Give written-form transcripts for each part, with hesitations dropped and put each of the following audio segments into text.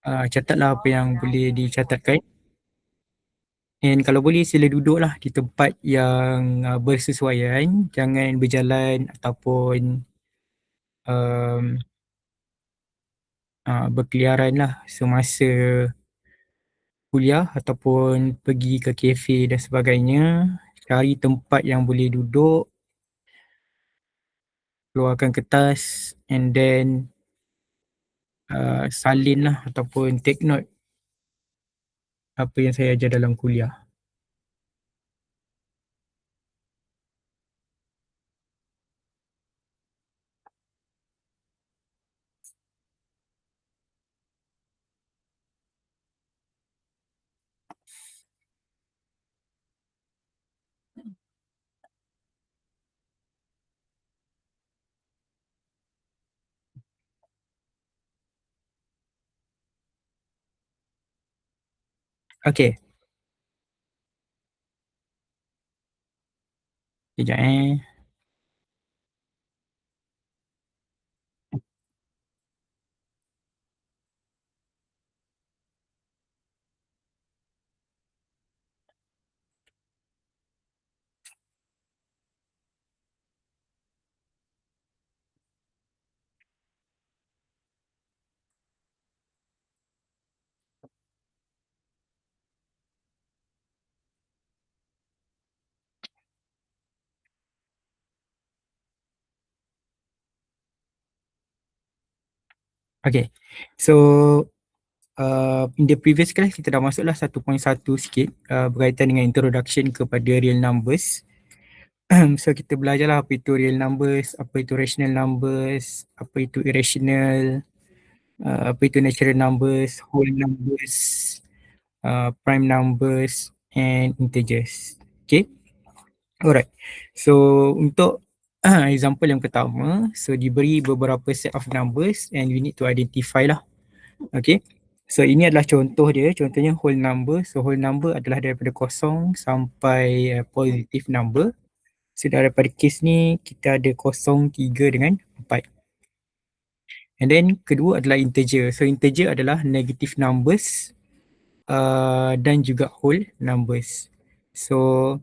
Catatlah apa yang boleh dicatatkan. And kalau boleh sila duduklah di tempat yang bersesuaian, jangan berjalan ataupun um, berkeliaran lah semasa kuliah ataupun pergi ke kafe dan sebagainya. Cari tempat yang boleh duduk, keluarkan kertas and then salin lah ataupun take note apa yang saya ajar dalam kuliah. Okay, sekejap Okay, so in the previous class kita dah masuklah 1.1 sikit berkaitan dengan introduction kepada real numbers. So kita belajarlah apa itu real numbers, apa itu rational numbers, apa itu irrational, apa itu natural numbers, whole numbers, prime numbers and integers. Okay, alright. So untuk example yang pertama, so diberi beberapa set of numbers and we need to identify lah. Okay, so ini adalah contoh dia, contohnya whole number. So whole number adalah daripada kosong sampai positive number. So daripada case ni kita ada 0, 3 dengan 4. And then kedua adalah integer. So integer adalah negative numbers dan juga whole numbers. So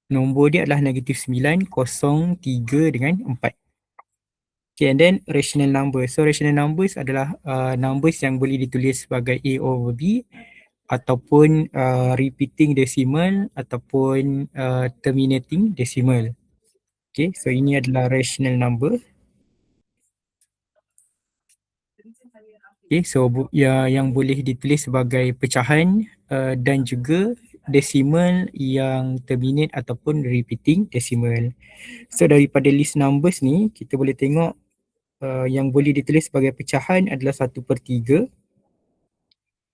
nombor dia adalah negatif 9, 0, 3 dengan 4. Okay, and then rational numbers. So rational numbers adalah numbers yang boleh ditulis sebagai A over B ataupun repeating decimal ataupun terminating decimal. Okay, so ini adalah rational number. Okay, so yang boleh ditulis sebagai pecahan dan juga decimal yang terminate ataupun repeating decimal. So daripada list numbers ni kita boleh tengok yang boleh ditulis sebagai pecahan adalah 1/3.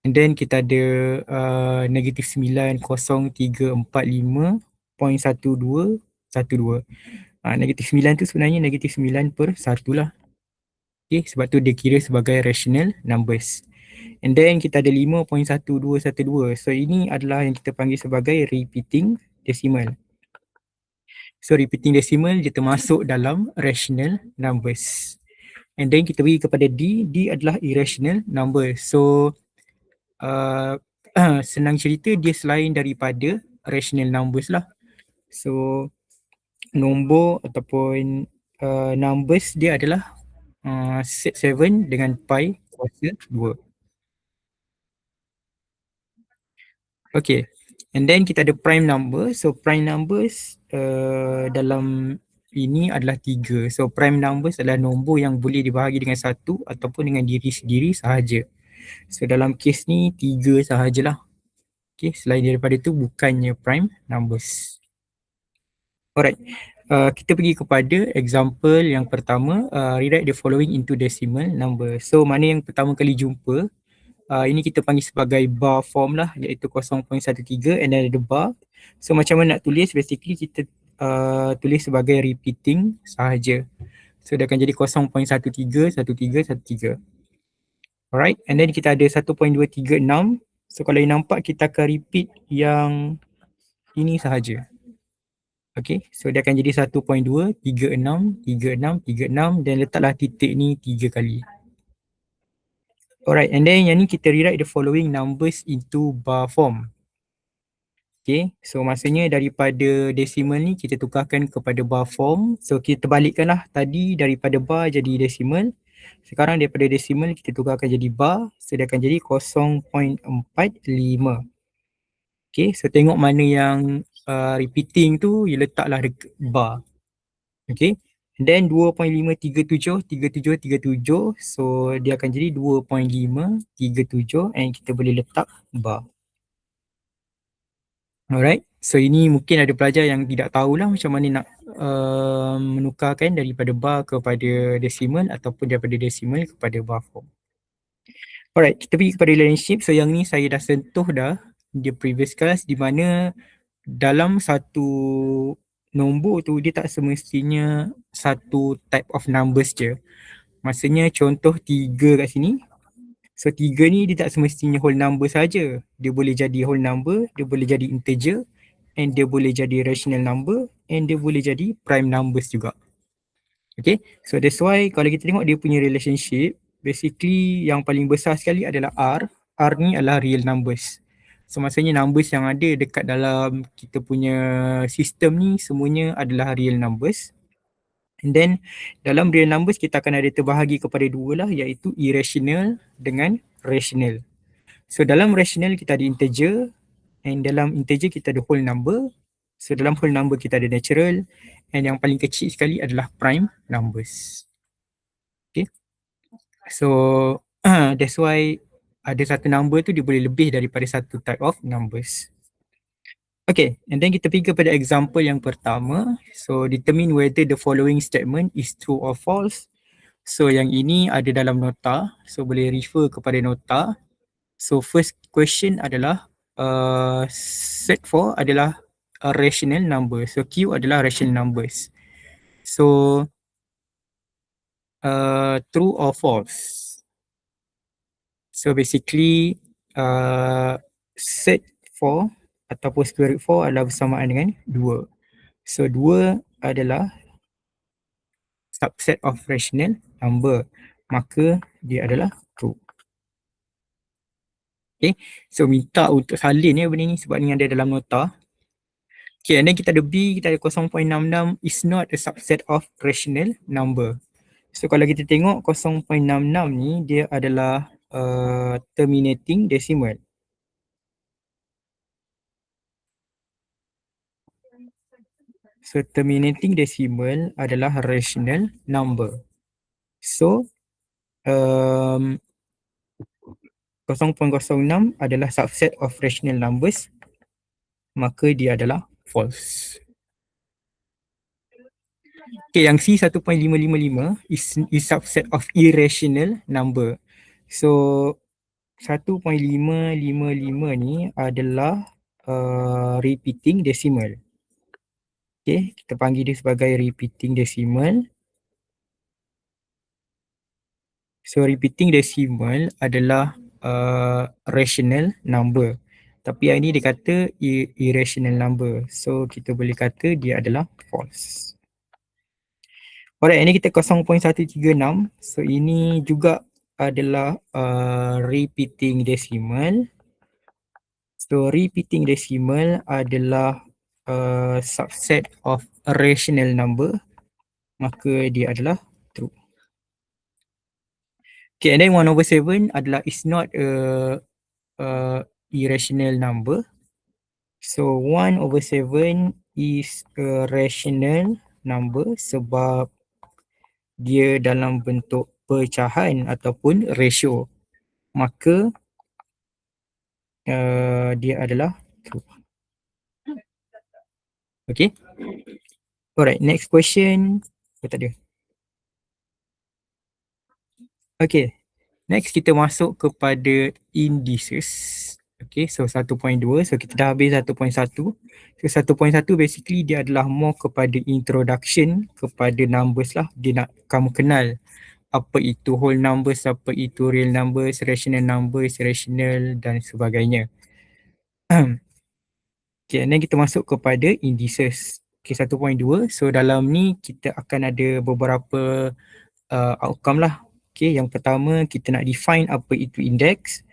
And then kita ada negatif 9, 0, 3, 4, 5, 0.12, 12. Negatif 9 tu sebenarnya negatif 9/1 lah. Okay, sebab tu dia kira sebagai rational numbers. And then kita ada 5.1212. So ini adalah yang kita panggil sebagai repeating decimal. So repeating decimal dia termasuk dalam rational numbers. And then kita pergi kepada D adalah irrational number. So senang cerita dia selain daripada rational numbers lah. So nombor ataupun numbers dia adalah set 7 dengan pi kuasa 2. Okay, and then kita ada prime number. So prime numbers dalam ini adalah 3. So prime numbers adalah nombor yang boleh dibahagi dengan 1 ataupun dengan diri sendiri sahaja. So dalam kes ni 3 sahajalah. Okay, selain daripada itu bukannya prime numbers. Alright, kita pergi kepada example yang pertama, rewrite the following into decimal number. So mana yang pertama kali jumpa, ini kita panggil sebagai bar form lah, iaitu 0.13 and then ada bar. So macam mana nak tulis, basically kita tulis sebagai repeating sahaja. So dia akan jadi 0.13, 13, 13. Alright, and then kita ada 1.236. So kalau yang nampak kita akan repeat yang ini sahaja. Okay, so dia akan jadi 1.2, 36, 36, 36 dan letaklah titik ni 3 kali. Alright, and then yang ni kita rewrite the following numbers into bar form. Okay, so maksudnya daripada decimal ni kita tukarkan kepada bar form. So kita balikkanlah tadi daripada bar jadi decimal. Sekarang daripada decimal kita tukarkan jadi bar. So dia akan jadi 0.45. Okay, so tengok mana yang repeating tu, you letaklah dekat bar. Okay, and then 2.537, 37, 37. So dia akan jadi 2.537 and kita boleh letak bar. Alright, so ini mungkin ada pelajar yang tidak tahulah macam mana nak menukarkan daripada bar kepada decimal ataupun daripada decimal kepada bar form. Alright, kita pergi kepada relationship. So yang ni saya dah sentuh dah di previous class, di mana dalam satu nombor tu dia tak semestinya satu type of numbers je. Maksudnya contoh 3 kat sini. So 3 ni dia tak semestinya whole number saja. Dia boleh jadi whole number, dia boleh jadi integer, and dia boleh jadi rational number, and dia boleh jadi prime numbers juga. Okay, so that's why kalau kita tengok dia punya relationship, basically yang paling besar sekali adalah R. R ni adalah real numbers. So maksudnya numbers yang ada dekat dalam kita punya sistem ni semuanya adalah real numbers. And then dalam real numbers kita akan ada terbahagi kepada dua lah, iaitu irrational dengan rational. So dalam rational kita ada integer, and dalam integer kita ada whole number. So dalam whole number kita ada natural, and yang paling kecil sekali adalah prime numbers. Okay, so that's why ada satu number tu dia boleh lebih daripada satu type of numbers. Okay, and then kita pergi kepada example yang pertama. So determine whether the following statement is true or false. So yang ini ada dalam nota, so boleh refer kepada nota. So first question adalah set 4 adalah a rational number. So Q adalah rational numbers. So true or false. So basically set 4 ataupun square root 4 adalah bersamaan dengan 2. So 2 adalah subset of rational number, maka dia adalah true. Okay, so minta untuk salin ya benda ni sebab ni ada dalam nota. Okay, and then kita ada B, kita ada 0.66 is not a subset of rational number. So kalau kita tengok 0.66 ni dia adalah terminating decimal. So terminating decimal adalah rational number. So 0.06 adalah subset of rational numbers, maka dia adalah false. Okay, yang C 1.555 is subset of irrational number. So 1.555 ni adalah repeating decimal. Okay, kita panggil dia sebagai repeating decimal. So repeating decimal adalah rational number. Tapi yang ni dia kata irrational number. So kita boleh kata dia adalah false. Alright, ini kita 0.136. So ini juga adalah repeating decimal. So repeating decimal adalah subset of a rational number, maka dia adalah true. Okay, and then 1/7 adalah is not a irrational number. So 1/7 is a rational number sebab dia dalam bentuk pecahan ataupun ratio, maka dia adalah true. Okay. Alright, next question. Tak ada. Okay, next kita masuk kepada indices. Okay, so 1.2. So kita dah habis 1.1. So 1.1 basically dia adalah more kepada introduction kepada numbers lah. Dia nak kamu kenal apa itu whole numbers, apa itu real numbers, rational numbers, irrational dan sebagainya. Okay, and then kita masuk kepada indices. Okay, 1.2. So dalam ni kita akan ada beberapa outcome lah. Okay, yang pertama kita nak define apa itu index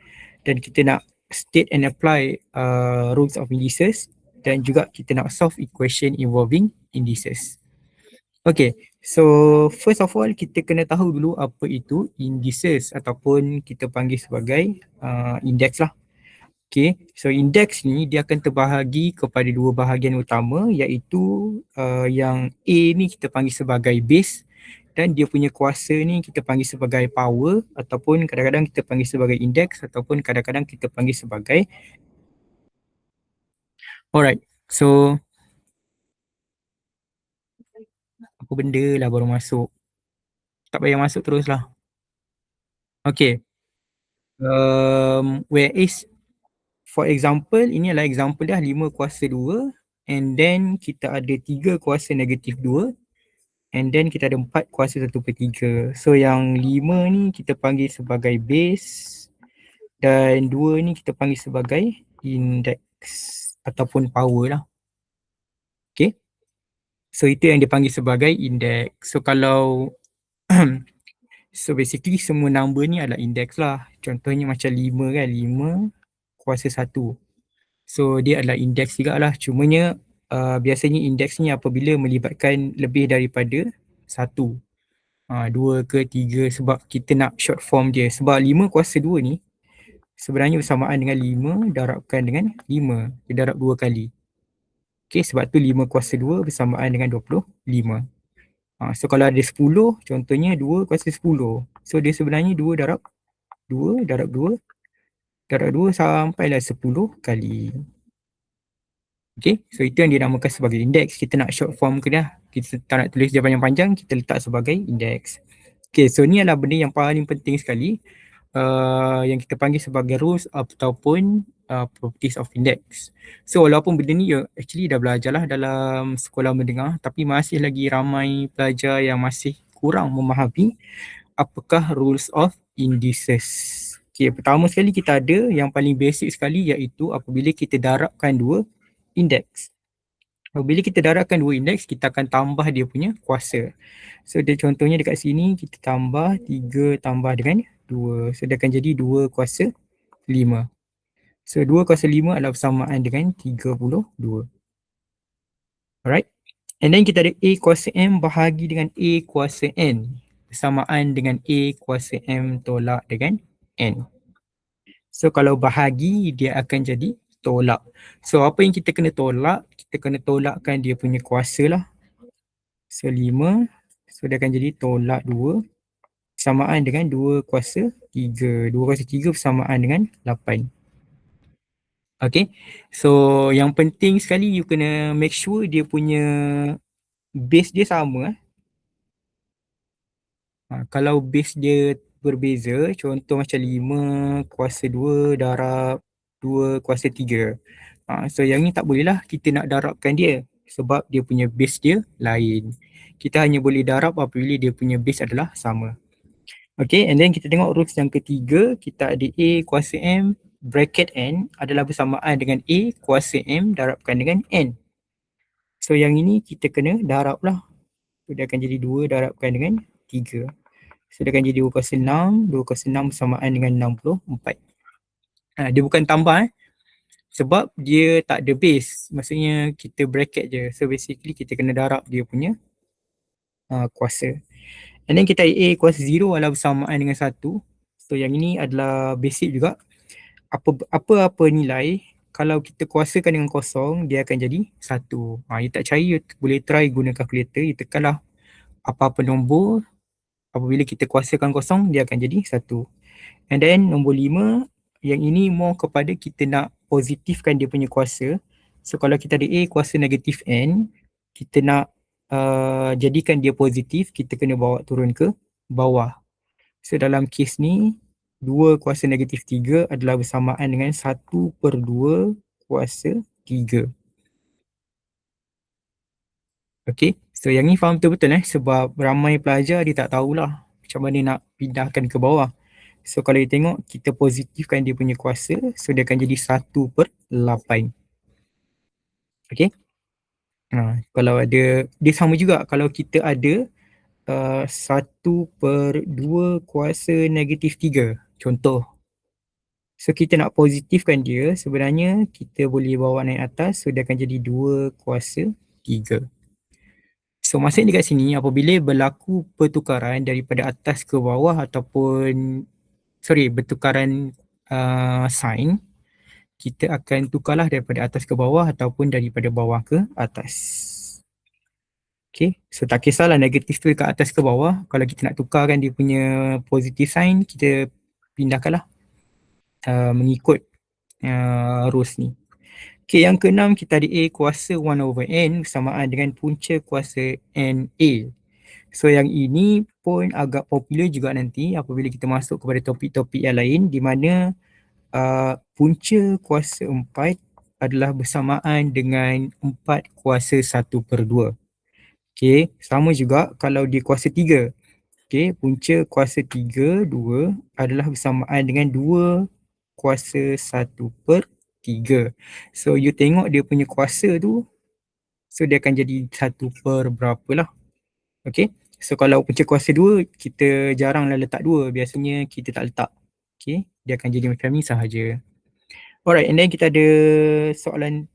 dan kita nak state and apply rules of indices dan juga kita nak solve equation involving indices. Okay, so first of all kita kena tahu dulu apa itu indices ataupun kita panggil sebagai index lah. Okay, so index ni dia akan terbahagi kepada dua bahagian utama iaitu yang A ni kita panggil sebagai base dan dia punya kuasa ni kita panggil sebagai power ataupun kadang-kadang kita panggil sebagai index ataupun kadang-kadang kita panggil sebagai. Alright, so apa benda lah baru masuk. Tak payah masuk terus lah. Okay, whereas for example, ini adalah example dah 5 kuasa 2 and then kita ada 3 kuasa negatif 2 and then kita ada 4 kuasa 1/3. So yang 5 ni kita panggil sebagai base dan 2 ni kita panggil sebagai index ataupun power lah. Okay. So itu yang dipanggil sebagai index. So kalau so basically semua number ni adalah index lah. Contohnya macam 5 kan, 5 kuasa 1. So dia adalah indeks juga lah. Cumanya biasanya indeks ni apabila melibatkan lebih daripada 1, 2 ke 3 sebab kita nak short form dia. Sebab 5 kuasa 2 ni sebenarnya bersamaan dengan 5 darabkan dengan 5. Dia darab 2 kali. Okay, sebab tu 5 kuasa 2 bersamaan dengan 25. So kalau ada 10, contohnya 2 kuasa 10. So dia sebenarnya 2 darab 2 darab 2 darab 2 sampailah 10 kali. Okay, so itu yang dinamakan sebagai indeks. Kita nak short form ke dah. Kita tak nak tulis dia panjang-panjang, kita letak sebagai indeks. Okay, so ni adalah benda yang paling penting sekali yang kita panggil sebagai rules ataupun properties of index. So walaupun benda ni actually dah belajar lah dalam sekolah menengah, tapi masih lagi ramai pelajar yang masih kurang memahami apakah rules of indices. Okay, pertama sekali kita ada yang paling basic sekali iaitu apabila kita darabkan dua indeks. Apabila kita darabkan dua indeks, kita akan tambah dia punya kuasa. So dia contohnya dekat sini kita tambah 3 tambah dengan 2. So dia akan jadi 2 kuasa 5. So 2 kuasa 5 adalah bersamaan dengan 32. Alright. And then kita ada A kuasa M bahagi dengan A kuasa N. Bersamaan dengan A kuasa M tolak dengan N. So kalau bahagi dia akan jadi tolak. So apa yang kita kena tolak? Kita kena tolakkan dia punya kuasa lah. So 5. So dia akan jadi tolak 2. Bersamaan dengan 2 kuasa 3. 2 kuasa 3 bersamaan dengan 8. Okay. So yang penting sekali you kena make sure dia punya base dia sama. Kalau base dia berbeza, contoh macam 5 kuasa 2 darab 2 kuasa 3. So yang ni tak boleh lah kita nak darabkan dia sebab dia punya base dia lain. Kita hanya boleh darab apabila dia punya base adalah sama. Okay, and then kita tengok rules yang ketiga, kita ada A kuasa M bracket N adalah bersamaan dengan A kuasa M darabkan dengan N. So yang ini kita kena darab lah. So dia akan jadi 2 darabkan dengan 3. So dia akan jadi 2 kuasa 6, 2 kuasa 6 bersamaan dengan 64. Dia bukan tambah sebab dia tak ada base. Maksudnya kita bracket je. So basically kita kena darab dia punya kuasa. And then kita A kuasa 0 adalah bersamaan dengan 1. So yang ini adalah basic juga. Apa-apa nilai kalau kita kuasakan dengan kosong dia akan jadi 1. You tak percaya you boleh try guna kalkulator. You tekanlah apa-apa nombor. Apabila kita kuasakan kosong, dia akan jadi 1. And then nombor 5, yang ini more kepada kita nak positifkan dia punya kuasa. So kalau kita ada A kuasa negatif N, kita nak jadikan dia positif, kita kena bawa turun ke bawah. So dalam kes ni, 2 kuasa negatif 3 adalah bersamaan dengan 1/2 kuasa 3. Okay, so yang ni faham betul-betul sebab ramai pelajar dia tak tahulah macam mana nak pindahkan ke bawah. So kalau you tengok kita positifkan dia punya kuasa, so dia akan jadi 1/8. Okay. Kalau ada, dia sama juga kalau kita ada 1/2 kuasa negatif 3. Contoh. So kita nak positifkan dia, sebenarnya kita boleh bawa naik atas, so dia akan jadi 2/3. So maksudnya dekat sini apabila berlaku pertukaran daripada atas ke bawah ataupun bertukaran sign, kita akan tukarlah daripada atas ke bawah ataupun daripada bawah ke atas. Okay, so tak kisahlah negatif tu dekat atas ke bawah, kalau kita nak tukarkan dia punya positive sign, kita pindahkanlah mengikut rules ni. Okay, yang keenam kita ada A kuasa 1/n bersamaan dengan punca kuasa NA. So yang ini pun agak popular juga nanti apabila kita masuk kepada topik-topik yang lain di mana punca kuasa 4 adalah bersamaan dengan 4 kuasa 1/2. Okay, sama juga kalau dia kuasa 3. Okay, punca kuasa 3, 2 adalah bersamaan dengan 2 kuasa 1/3. So you tengok dia punya kuasa tu, so dia akan jadi 1 per berapa lah. Okay, so kalau punca kuasa 2, kita jaranglah letak 2, biasanya kita tak letak. Okay, dia akan jadi macam ni sahaja. Alright, and then kita ada soalan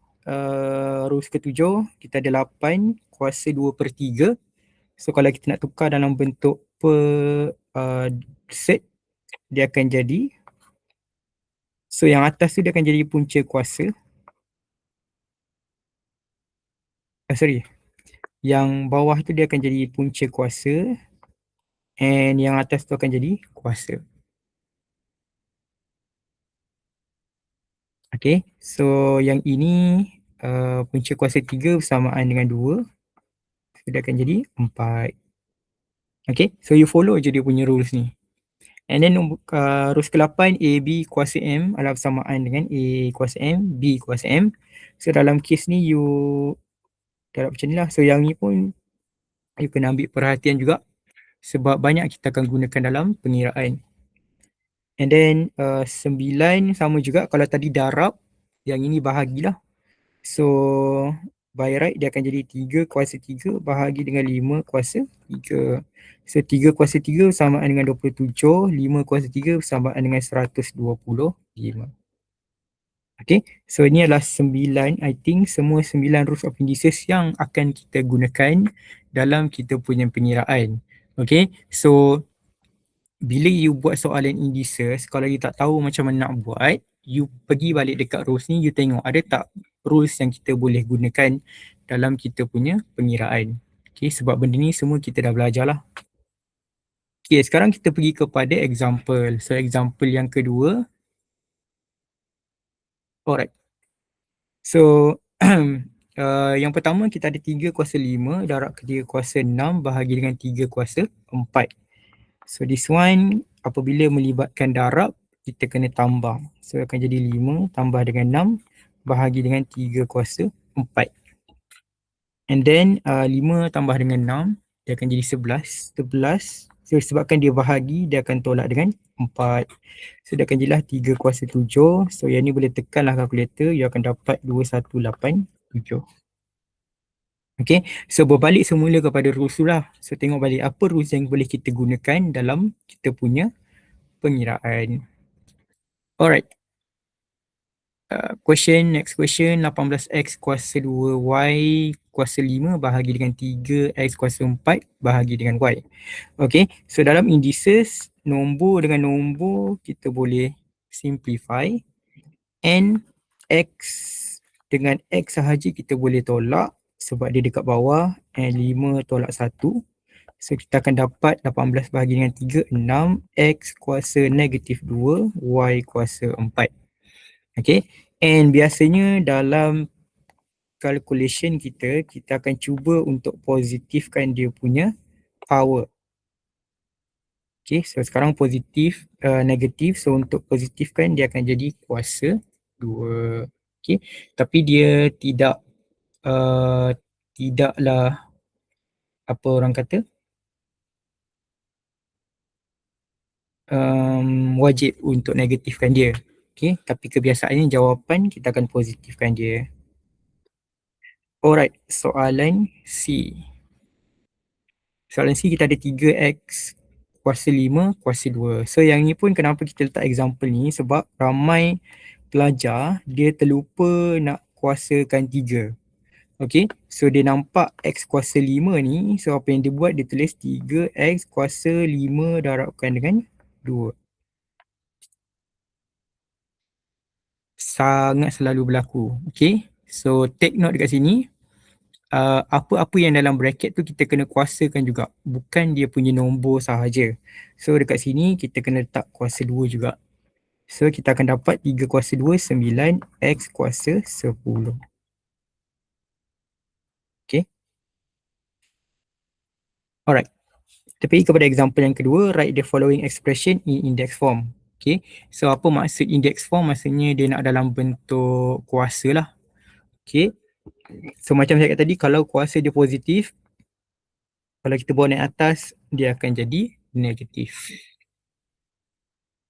rules ke-7, kita ada 8 kuasa 2/3. So kalau kita nak tukar dalam bentuk per set, dia akan jadi, so yang atas tu dia akan jadi punca kuasa. Yang bawah tu dia akan jadi punca kuasa and yang atas tu akan jadi kuasa. Okay, so yang ini punca kuasa 3 bersamaan dengan 2, so dia akan jadi 4. Okay, so you follow je dia punya rules ni. And then rules ke-8, AB kuasa M adalah bersamaan dengan A kuasa M, B kuasa M. So dalam kes ni you darab macam ni lah. So yang ni pun you kena ambil perhatian juga sebab banyak kita akan gunakan dalam pengiraan. And then 9 sama juga, kalau tadi darab, yang ini bahagilah. So by right dia akan jadi 3 kuasa 3 bahagi dengan 5 kuasa 3. So 3 kuasa 3 bersamaan dengan 27, 5 kuasa 3 bersamaan dengan 125. Okay, so ini adalah 9, I think semua 9 rules of indices yang akan kita gunakan dalam kita punya pengiraan. Okay, so bila you buat soalan indices, kalau you tak tahu macam mana nak buat, you pergi balik dekat rules ni, you tengok ada tak rules yang kita boleh gunakan dalam kita punya pengiraan. Okay, sebab benda ni semua kita dah belajar lah. Okay, sekarang kita pergi kepada example. So example yang kedua. Alright. So yang pertama kita ada 3 kuasa 5 darab ke 3 kuasa 6 bahagi dengan 3 kuasa 4. So this one apabila melibatkan darab, kita kena tambah. So akan jadi 5 tambah dengan 6 bahagi dengan 3 kuasa 4. And then 5 tambah dengan 6, dia akan jadi 11. 11, so sebabkan dia bahagi, dia akan tolak dengan 4. So dia akan jadilah 3 kuasa 7. So yang ni boleh tekanlah kalkulator, you akan dapat 2187. Okay, so berbalik semula kepada rules tu lah. So tengok balik apa rules yang boleh kita gunakan dalam kita punya pengiraan. Alright. Next question, 18x kuasa 2y kuasa 5 bahagi dengan 3x kuasa 4 bahagi dengan y. Okay, so dalam indices, nombor dengan nombor kita boleh simplify. And x dengan x sahaja kita boleh tolak sebab dia dekat bawah, and 5 tolak 1. So kita akan dapat 18 bahagi dengan 3, 6, x kuasa negatif 2, y kuasa 4. Okay, and biasanya dalam calculation kita akan cuba untuk positifkan dia punya power. Okay, so sekarang positif, negatif, so untuk positifkan dia akan jadi kuasa 2. Okay, tapi dia tidaklah apa orang kata wajib untuk negatifkan dia. Okay, tapi kebiasaannya jawapan kita akan positifkan dia. Alright, soalan C. Soalan C kita ada 3x kuasa 5 kuasa 2. So yang ni pun kenapa kita letak example ni, sebab ramai pelajar dia terlupa nak kuasakan 3. Okay, so dia nampak x kuasa 5 ni, so apa yang dia buat, dia tulis 3x kuasa 5 darabkan dengan 2. Sangat selalu berlaku. Okay, so take note dekat sini, apa-apa yang dalam bracket tu kita kena kuasakan juga, bukan dia punya nombor sahaja. So dekat sini kita kena letak kuasa 2 juga. So kita akan dapat 3 kuasa 2, 9, x kuasa 10. Okay, alright. Kita pergi kepada example yang kedua, write the following expression in index form. Okay, so apa maksud index form? Maksudnya dia nak dalam bentuk kuasa lah. Okay, so macam saya kata tadi, kalau kuasa dia positif, kalau kita bawa naik atas, dia akan jadi negatif.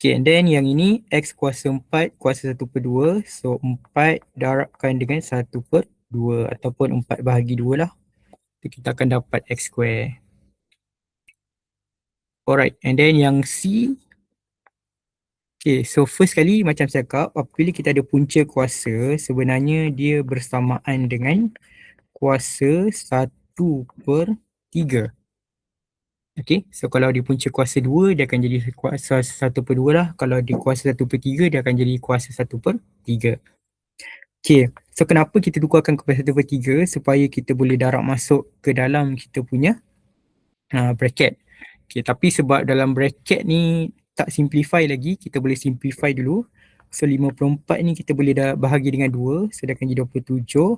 Okay, and then yang ini x kuasa 4 kuasa 1 per 2. So 4 darabkan dengan 1 per 2 ataupun 4 bahagi 2 lah. So, kita akan dapat x square. Alright, and then yang C. Okay, so first kali macam saya cakap, apabila kita ada punca kuasa, sebenarnya dia bersamaan dengan kuasa 1 per 3. Okay, so kalau dia punca kuasa 2, dia akan jadi kuasa 1 per 2 lah. Kalau dia kuasa 1 per 3, dia akan jadi kuasa 1 per 3. Okay, so kenapa kita tukarkan kepada 1 per 3? Supaya kita boleh darab masuk ke dalam kita punya bracket. Okay, tapi sebab dalam bracket ni tak simplify lagi, kita boleh simplify dulu. So 54 ni kita boleh dah bahagi dengan 2, so dia akan jadi 27.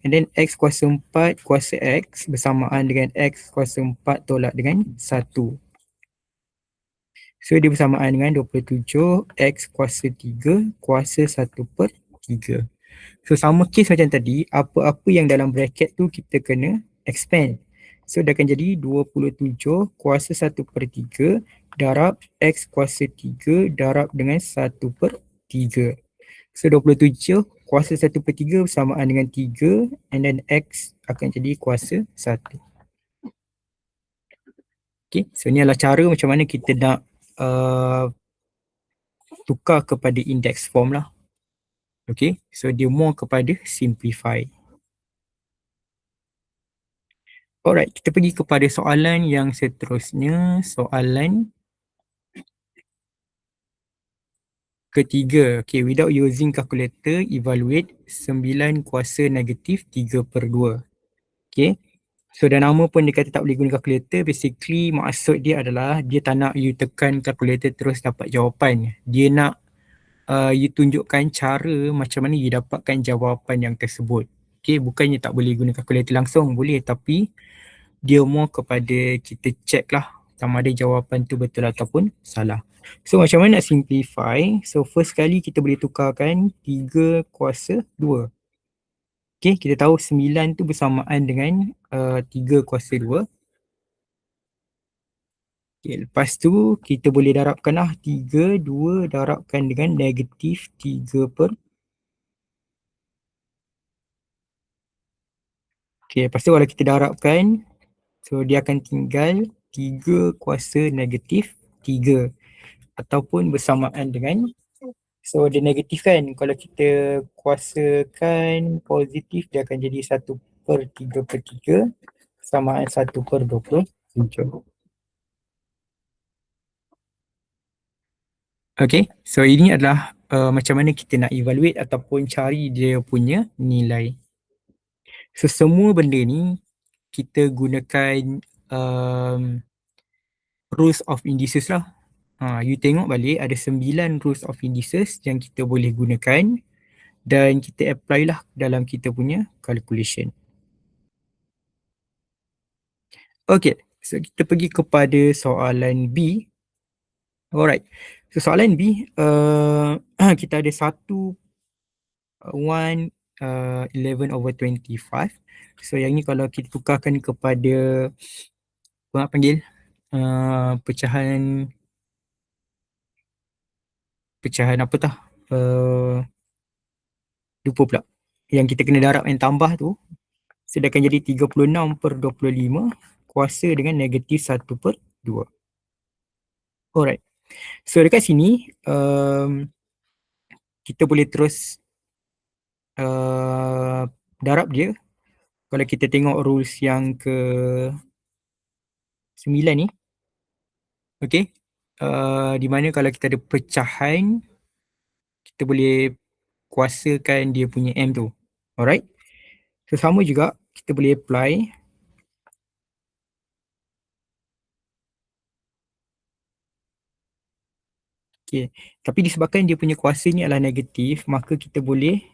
And then x kuasa 4 kuasa x bersamaan dengan x kuasa 4 tolak dengan 1. So dia bersamaan dengan 27 x kuasa 3 kuasa 1 per 3. So sama case macam tadi, apa-apa yang dalam bracket tu kita kena expand. So dia akan jadi 27 kuasa 1 per 3 darab x kuasa 3 darab dengan 1 per 3. So 27 kuasa 1 per 3 bersamaan dengan 3, and then x akan jadi kuasa 1. Okay, so ni adalah cara macam mana kita nak tukar kepada index form lah. Okay, so dia more kepada simplify. Alright, kita pergi kepada soalan yang seterusnya. Soalan ketiga. Okay, without using calculator, evaluate 9 kuasa negatif 3 per 2. Okay, so dah nama pun dia kata tak boleh guna calculator. Basically maksud dia adalah dia tak nak you tekan calculator terus dapat jawapan. Dia nak you tunjukkan cara macam mana you dapatkan jawapan yang tersebut. Okay, bukannya tak boleh guna calculator langsung, boleh, tapi dia more kepada kita check lah sama ada jawapan tu betul ataupun salah. So macam mana nak simplify? So first kali kita boleh tukarkan 3 kuasa 2. Okay, kita tahu 9 tu bersamaan dengan 3 kuasa 2. Okay, lepas tu kita boleh darabkan lah 3, 2 darabkan dengan negatif 3 per. Okay, lepas tu kalau kita darabkan, so dia akan tinggal 3 kuasa negatif 3 ataupun bersamaan dengan, so dia negatif kan, kalau kita kuasakan positif dia akan jadi 1 per 3 per 3 samaan 1 per 27. Okay, so ini adalah macam mana kita nak evaluate ataupun cari dia punya nilai. So semua benda ni kita gunakan rules of indices lah. You tengok balik ada 9 rules of indices yang kita boleh gunakan dan kita apply lah dalam kita punya calculation. Okay, so kita pergi kepada soalan B. Alright, so soalan B, kita ada 11/25. So yang ni kalau kita tukarkan kepada apa nak panggil, pecahan apa tah, lupa pula yang kita kena darab yang tambah tu. So dia akan jadi 36/25 kuasa dengan negatif 1/2. Alright. So dekat sini kita boleh terus darab dia. Kalau kita tengok rules yang ke 9 ni. Okay. Di mana kalau kita ada pecahan, kita boleh kuasakan dia punya M tu. Alright. So sama juga kita boleh apply. Okay. Tapi disebabkan dia punya kuasa ni adalah negatif, maka kita boleh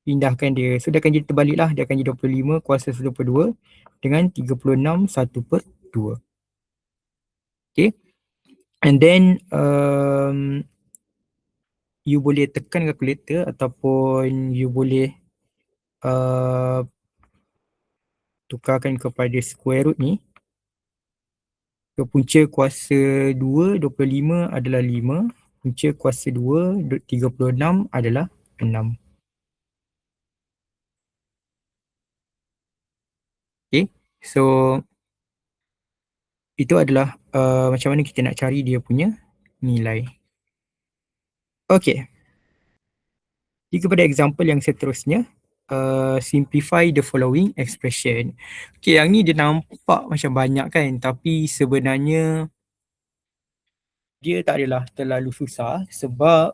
pindahkan dia. So dia akan jadi terbalik lah. Dia akan jadi 25 kuasa 1/2 dengan 36 1/2. Okay. And then you boleh tekan kalkulator ataupun you boleh tukarkan kepada square root ni. So punca kuasa 2, 25 adalah 5. Punca kuasa 2, 36 adalah 6. Okay. So itu adalah macam mana kita nak cari dia punya nilai. Okay. Jadi kepada example yang seterusnya, simplify the following expression. Okay, yang ni dia nampak macam banyak kan, tapi sebenarnya dia tak adalah terlalu susah sebab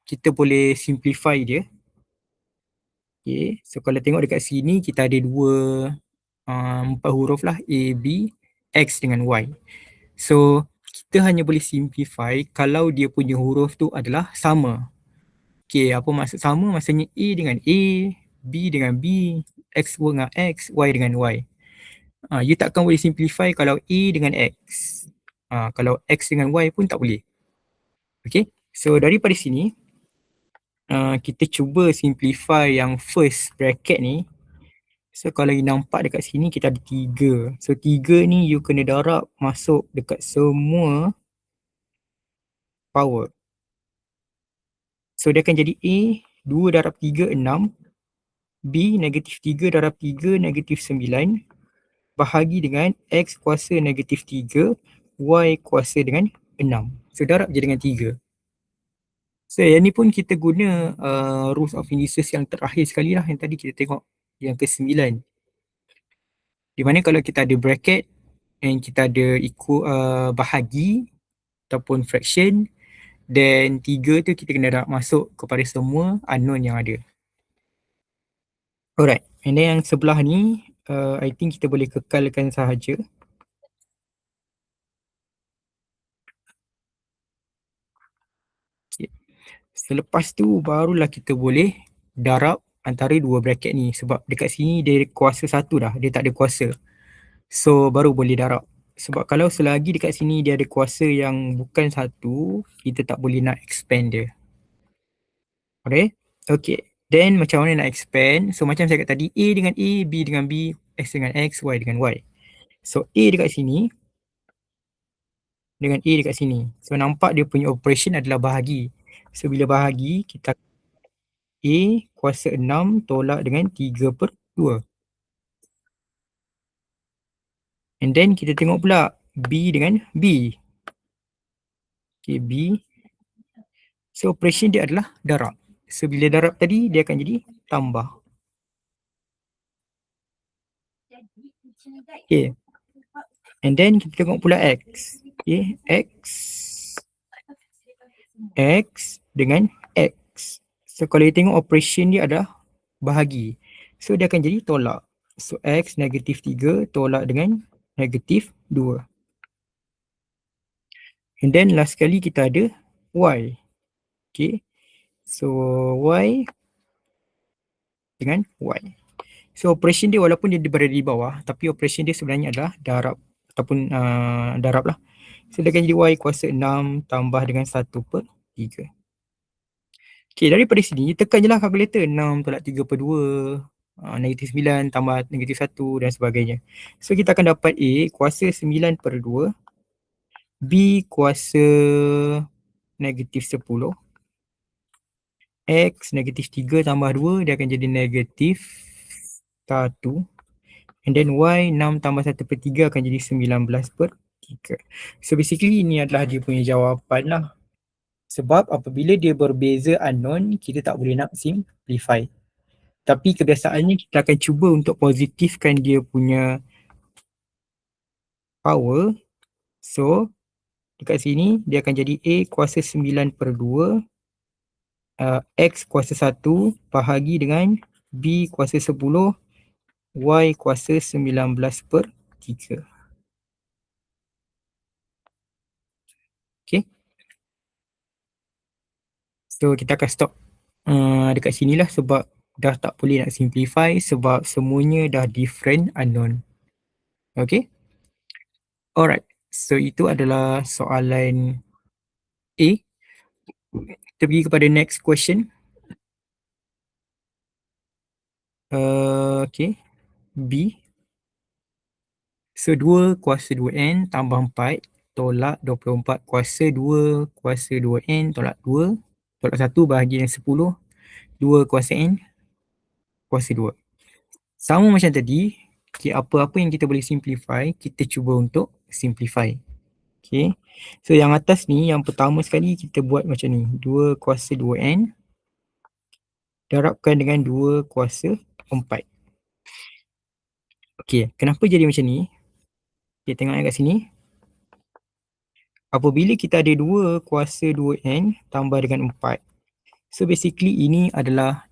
kita boleh simplify dia. Okay, so kalau tengok dekat sini kita ada dua 4 huruf lah, A, B, X dengan Y. So kita hanya boleh simplify kalau dia punya huruf tu adalah sama. Okay, apa maksud sama? Maksudnya A dengan A, B dengan B, X dengan X, Y dengan Y. You takkan boleh simplify kalau A dengan X. Kalau X dengan Y pun tak boleh. Okay, so daripada sini, kita cuba simplify yang first bracket ni. So kalau you nampak dekat sini kita ada 3. So 3 ni you kena darab masuk dekat semua power. So dia akan jadi A, 2 darab 3, 6. B, negatif 3 darab 3, negatif 9. Bahagi dengan X kuasa negatif 3, Y kuasa dengan 6. So darab je dengan 3. So yang ni pun kita guna rules of indices yang terakhir sekali lah, yang tadi kita tengok yang ke-9. Di mana kalau kita ada bracket and kita ada bahagi ataupun fraction, then 3 tu kita kena darab masuk kepada semua unknown yang ada. Alright, and then yang sebelah ni I think kita boleh kekalkan sahaja. Okay. Selepas tu barulah kita boleh darab antara dua bracket ni, sebab dekat sini dia kuasa 1 dah, dia tak ada kuasa. So baru boleh darab. Sebab kalau selagi dekat sini dia ada kuasa yang bukan 1, kita tak boleh nak expand dia. Okay. Then macam mana nak expand? So macam saya kata tadi, A dengan A, B dengan B, X dengan X, Y dengan Y. So A dekat sini dengan A dekat sini. So nampak dia punya operation adalah bahagi. So bila bahagi, kita A kuasa 6 tolak dengan 3/2. And then kita tengok pula B dengan B. Okay, B. So operation dia adalah darab. So bila darab tadi, dia akan jadi tambah. Okay. And then kita tengok pula X. Okay, X dengan X. So kalau you tengok operation dia adalah bahagi. So dia akan jadi tolak. So X negatif 3 tolak dengan negatif 2. And then last sekali kita ada Y. Okay. So Y dengan Y. So operation dia walaupun dia berada di bawah, tapi operation dia sebenarnya adalah darab ataupun darab lah. So dia akan jadi Y kuasa 6 tambah dengan 1/3. Okay, daripada sini tekan je lah kalkulator. 6 tolak 3/2, negatif 9 tambah negatif 1 dan sebagainya. So kita akan dapat A kuasa 9/2, B kuasa negatif 10, X negatif 3 tambah 2, dia akan jadi negatif 1. And then Y 6 tambah 1/3 akan jadi 19/3. So basically ini adalah dia punya jawapan lah. Sebab apabila dia berbeza unknown, kita tak boleh nak simplify. Tapi kebiasaannya kita akan cuba untuk positifkan dia punya power. So dekat sini dia akan jadi A kuasa 9/2 X kuasa 1 bahagi dengan B kuasa 10 Y kuasa 19/3. Okay. So kita akan stop dekat sinilah sebab dah tak boleh nak simplify sebab semuanya dah different unknown. Okay. Alright. So itu adalah soalan A. Kita pergi kepada next question. Okay. B. So 2 kuasa 2N tambah 4 tolak 24 kuasa 2 kuasa 2N tolak 2 tolak 1 bahagi dengan 10 2 kuasa N kuasa 2. Sama macam tadi, okay, apa-apa yang kita boleh simplify, kita cuba untuk simplify. Okay. So yang atas ni, yang pertama sekali kita buat macam ni. 2 kuasa 2N darabkan dengan 2 kuasa 4. Okay, kenapa jadi macam ni? Okay, tengok kat sini. Apabila kita ada 2 kuasa 2N tambah dengan 4. So basically ini adalah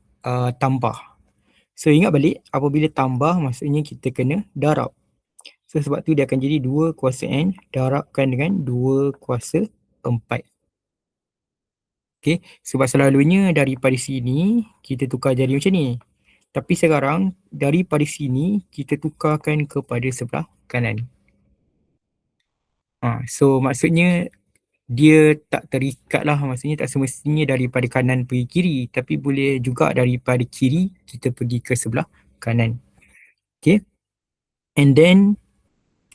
tambah. So ingat balik, apabila tambah maksudnya kita kena darab. So sebab tu dia akan jadi 2 kuasa N darabkan dengan 2 kuasa 4. Okay, sebab selalunya daripada sini kita tukar jadi macam ni. Tapi sekarang daripada sini kita tukarkan kepada sebelah kanan. So maksudnya dia tak terikat lah, maksudnya tak semestinya daripada kanan pergi kiri, tapi boleh juga daripada kiri kita pergi ke sebelah kanan. Okay. And then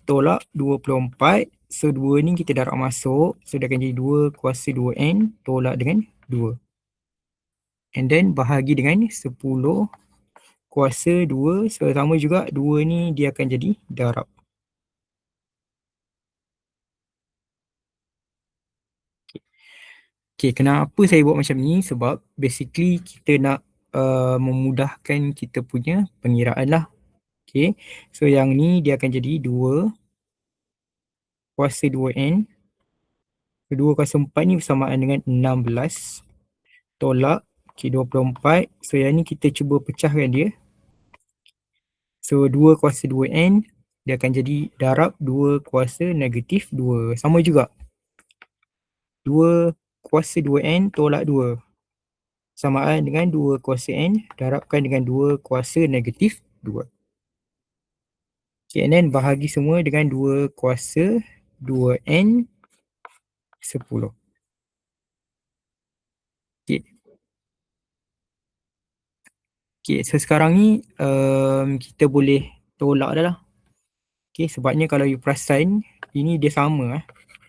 tolak 24. So 2 ni kita darab masuk. So dia akan jadi 2 kuasa 2N tolak dengan 2. And then bahagi dengan 10 kuasa 2. So sama juga 2 ni dia akan jadi darab. Okay, kenapa saya buat macam ni? Sebab basically kita nak memudahkan kita punya pengiraan lah. Okay, so yang ni dia akan jadi 2 kuasa 2N. 2 kuasa 4 ni bersamaan dengan 16 tolak 24. So yang ni kita cuba pecahkan dia. So 2 kuasa 2N dia akan jadi darab 2 kuasa negatif 2. Sama juga. 2 kuasa 2N tolak 2. Samaan dengan 2 kuasa N darabkan dengan 2 kuasa negatif 2. Okay, and then bahagi semua dengan 2 kuasa 2N 10. Okay. Okay, so sekarang ni kita boleh tolak dah lah. Okay, sebabnya kalau you perasan, ini dia sama.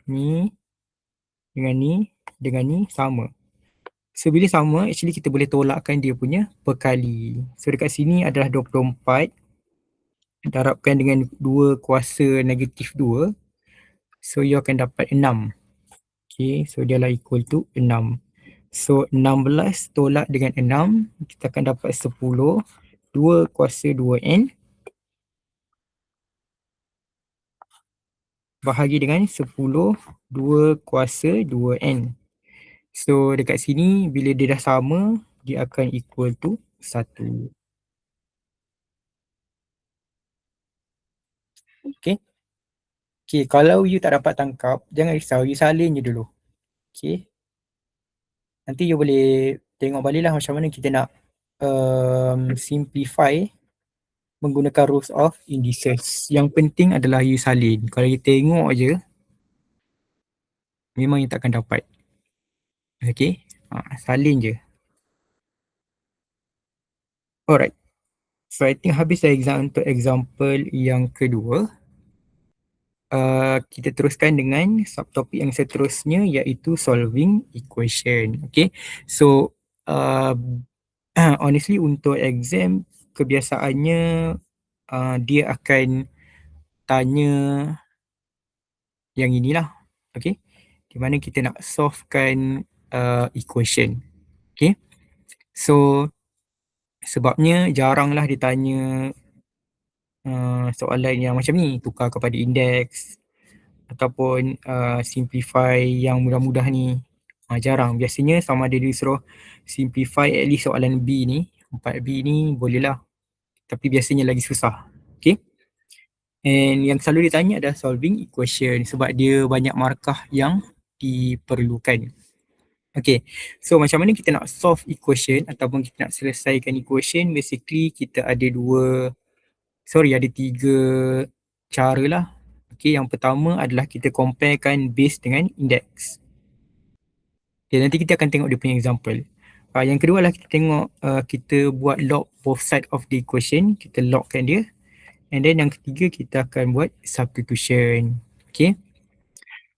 Ni dengan ni sama. So bila sama, actually kita boleh tolakkan dia punya perkali. So dekat sini adalah 24 darabkan dengan 2 kuasa negatif 2. So you akan dapat 6. Okay, so dia lah equal to 6. So 16 tolak dengan 6, kita akan dapat 10. 2 kuasa 2N bahagi dengan 10 2 kuasa 2N. So dekat sini bila dia dah sama, dia akan equal to 1. Okay. Okay, kalau you tak dapat tangkap, jangan risau, you salin je dulu. Okay. Nanti you boleh tengok balik lah macam mana kita nak simplify menggunakan rules of indices. Yang penting adalah you salin. Kalau you tengok je, memang you takkan dapat. Okay. Salin je. Alright. So I think habis dah untuk example yang kedua. Kita teruskan dengan subtopik yang seterusnya iaitu solving equation. Okay. So honestly untuk exam kebiasaannya dia akan tanya yang inilah. Okay, di mana kita nak solvekan equation. Okay, so sebabnya jaranglah ditanya soalan yang macam ni, tukar kepada indeks ataupun simplify yang mudah-mudah ni. Jarang. Biasanya sama ada dia suruh simplify at least soalan B ni, 4B ni boleh lah. Tapi biasanya lagi susah. Okay. And yang selalu ditanya adalah solving equation sebab dia banyak markah yang diperlukan. Okay, so macam mana kita nak solve equation ataupun kita nak selesaikan equation, basically kita ada ada tiga cara lah. Okay, yang pertama adalah kita comparekan base dengan index. Okay, nanti kita akan tengok dia punya example. Yang kedua adalah kita tengok kita buat log both side of the equation, kita logkan dia. And then yang ketiga kita akan buat substitution. Okay.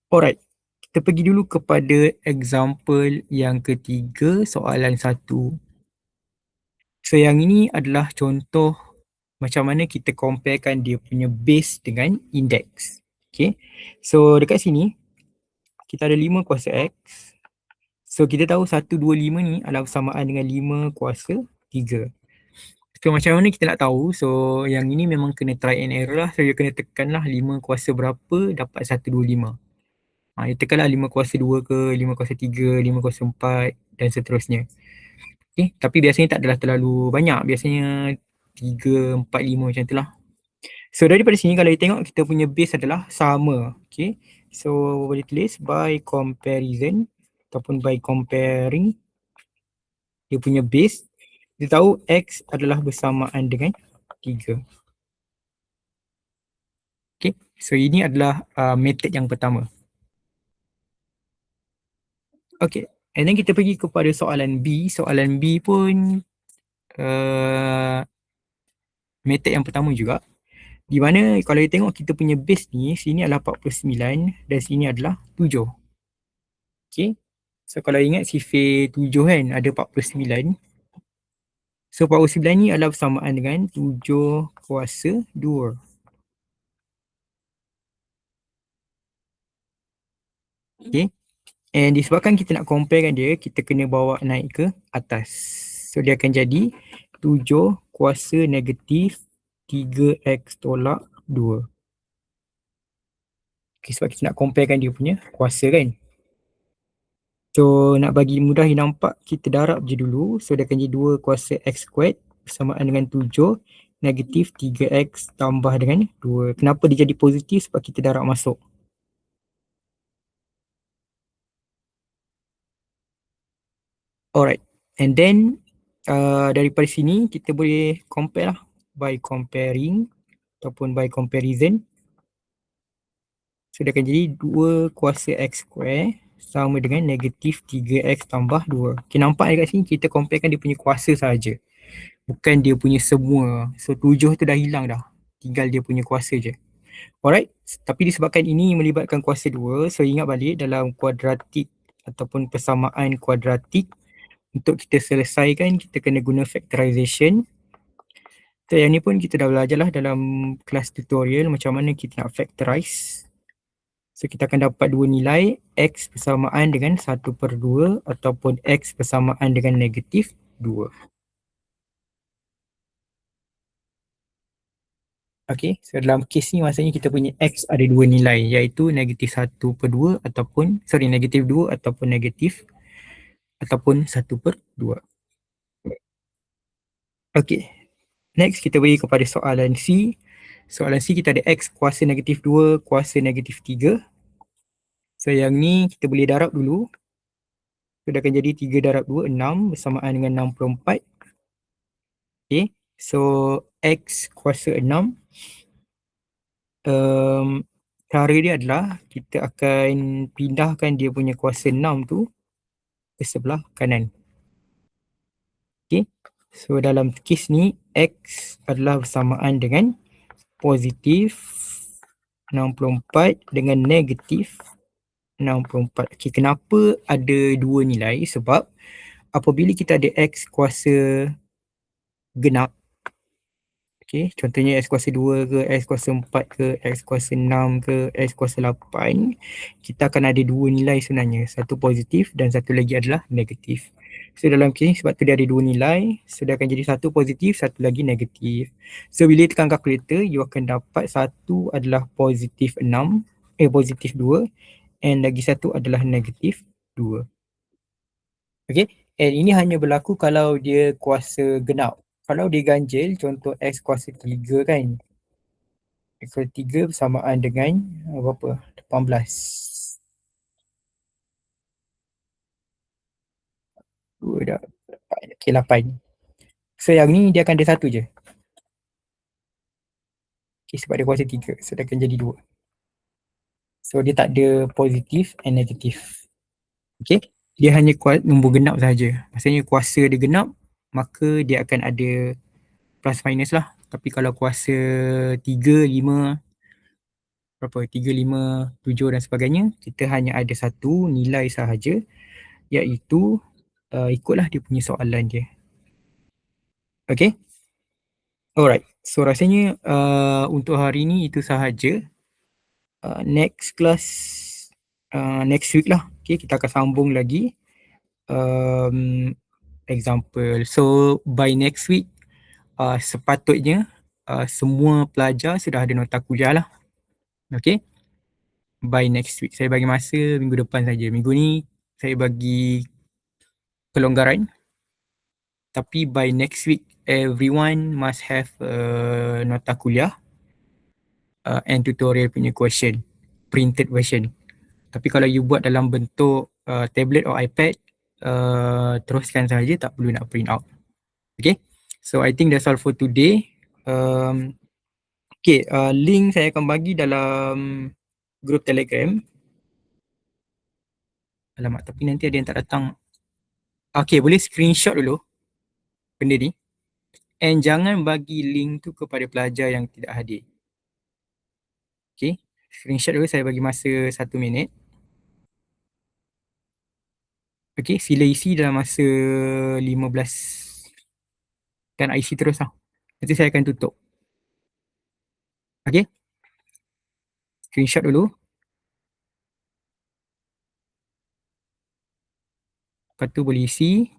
Alright. Kita pergi dulu kepada example yang ketiga, soalan 1. So yang ini adalah contoh macam mana kita comparekan dia punya base dengan index. Okay. So dekat sini kita ada 5 kuasa X. So kita tahu 1, 2, 5 ni adalah bersamaan dengan 5 kuasa 3. So macam mana kita nak tahu? So yang ini memang kena try and error lah. So dia kena tekanlah 5 kuasa berapa dapat 1, 2, 5. Dia tekanlah 5 kuasa 2 ke, 5 kuasa 3, 5 kuasa 4 dan seterusnya. Okay. Tapi biasanya tak adalah terlalu banyak. Biasanya 3, 4, 5 macam tu lah. So daripada sini kalau kita tengok kita punya base adalah sama. Okay. So boleh tulis by comparison ataupun by comparing dia punya base. Kita tahu X adalah bersamaan dengan 3. Okay, so ini adalah method yang pertama. Okay, and then kita pergi kepada soalan B. Soalan B pun method yang pertama juga. Di mana kalau kita tengok kita punya base ni, sini adalah 49 dan sini adalah 7. Okay, so kalau ingat sifar 7 kan ada 49. So 49 ni adalah bersamaan dengan 7 kuasa 2. Okay. And disebabkan kita nak comparekan dia, kita kena bawa naik ke atas. So dia akan jadi 7 kuasa negatif 3x tolak 2. Okay, sebab kita nak comparekan dia punya kuasa kan. So nak bagi mudah nampak, kita darab je dulu. So dia akan jadi 2 kuasa x squared bersamaan dengan 7 negatif 3x tambah dengan 2. Kenapa dia jadi positif? Sebab kita darab masuk. Alright, and then daripada sini kita boleh compare lah by comparing ataupun by comparison. So dia akan jadi 2 kuasa x square sama dengan negatif 3x tambah 2. Okay, nampak dekat sini kita comparekan dia punya kuasa saja, bukan dia punya semua. So 7 tu dah hilang dah, tinggal dia punya kuasa je. Alright, tapi disebabkan ini melibatkan kuasa 2, so ingat balik dalam kuadratik ataupun persamaan kuadratik, untuk kita selesaikan kita kena guna factorization. So yang ni pun kita dah belajar lah dalam kelas tutorial macam mana kita nak factorize. So kita akan dapat dua nilai, X bersamaan dengan 1/2 ataupun X bersamaan dengan negatif 2. Okay, so dalam kes ni maksudnya kita punya X ada dua nilai, iaitu negatif 1/2 ataupun, negatif 2 ataupun negatif ataupun 1/2. Okay, next kita pergi kepada soalan C. Soalan C kita ada X kuasa negatif 2 kuasa negatif 3. So yang ni kita boleh darab dulu. So dia akan jadi 3 darab 2, 6 bersamaan dengan 64. Okay, so X kuasa 6. Cara dia adalah kita akan pindahkan dia punya kuasa 6 tu ke sebelah kanan. Okay, so dalam kes ni X adalah bersamaan dengan positif 64 dengan negatif 64. Okay, kenapa ada dua nilai? Sebab apabila kita ada X kuasa genap, Okay, contohnya X kuasa 2 ke, X kuasa 4 ke, X kuasa 6 ke, X kuasa 8. Kita akan ada dua nilai sebenarnya. Satu positif dan satu lagi adalah negatif. So dalam kes ni sebab tu dia ada dua nilai, so dia akan jadi satu positif, satu lagi negatif. So bila tekan kalkulator, you akan dapat satu adalah positif 6, positif 2 and lagi satu adalah negatif 2. Okay, and ini hanya berlaku kalau dia kuasa genap. Kalau dia ganjil, contoh X kuasa 3 kan, X kuasa 3 bersamaan dengan berapa? 18. 2 dah 8. Okay, 8. So yang ni dia akan ada satu je. Okay, sebab dia kuasa 3. So dia akan jadi 2. So dia tak ada positif and negatif. Okay, dia hanya nombor genap saja. Maksudnya kuasa dia genap, maka dia akan ada plus minus lah. Tapi kalau kuasa 3, 5, berapa, 3, 5, 7 dan sebagainya, kita hanya ada satu nilai sahaja, iaitu ikutlah dia punya soalan dia. Okay, alright. So rasanya untuk hari ni itu sahaja. Next class, next week lah. Okay, kita akan sambung lagi example. So by next week, sepatutnya semua pelajar sudah ada nota kuliah lah. Okay, by next week. Saya bagi masa minggu depan saja. Minggu ni saya bagi kelonggaran. Tapi by next week, everyone must have nota kuliah and tutorial punya question, printed version. Tapi kalau you buat dalam bentuk tablet or iPad, teruskan saja, tak perlu nak print out. Okay, so I think that's all for today. Okay, link saya akan bagi dalam grup Telegram. Alamak, tapi nanti ada yang tak datang. Okay, boleh screenshot dulu benda ni. And jangan bagi link tu kepada pelajar yang tidak hadir. Okay, screenshot dulu, saya bagi masa 1 minit. Okay, sila isi dalam masa 15 dan isi terus lah. Nanti saya akan tutup. Okay, screenshot dulu. Lepas tu boleh isi.